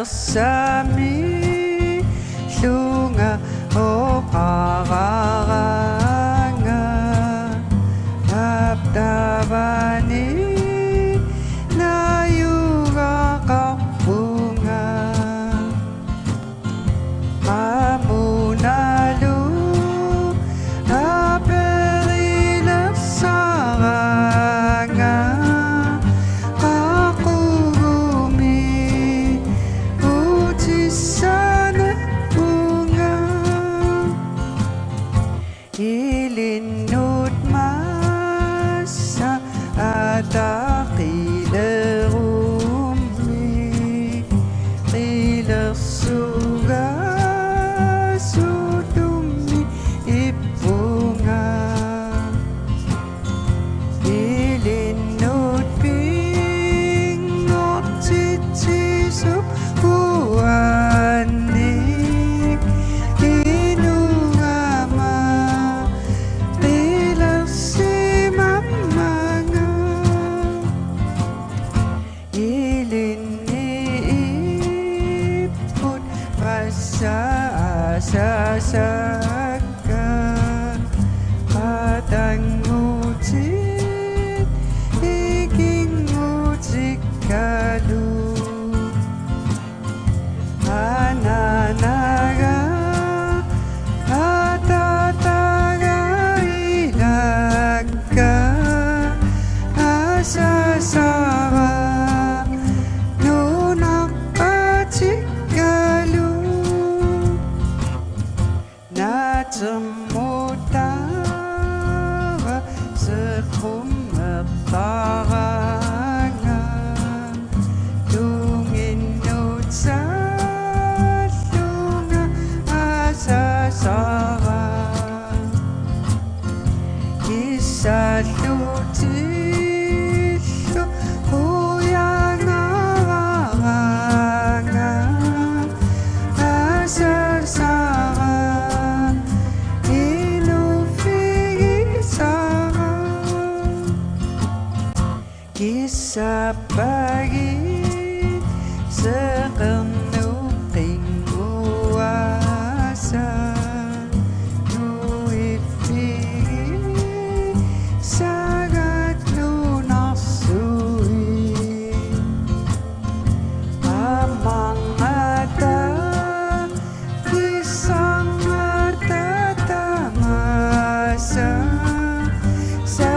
Sami lunga o karanga abdabani nayuga kapunga amunalu aperila saranga ilinut masa ada qila ummi qila suga sudumi ibunga ilinut pingot cici suhuani saka padang ngucit iking ngucik kalu ananaga atataga ilaka asasara nunak pacik Natsumutara sekummertaranga Lunginut sa lunga asasara Isalutisyo huyangaranga asasara Kisah pagi sepenuh penguasa Nuifi sangat lunasui Amang ada kisah mata tamasa Sa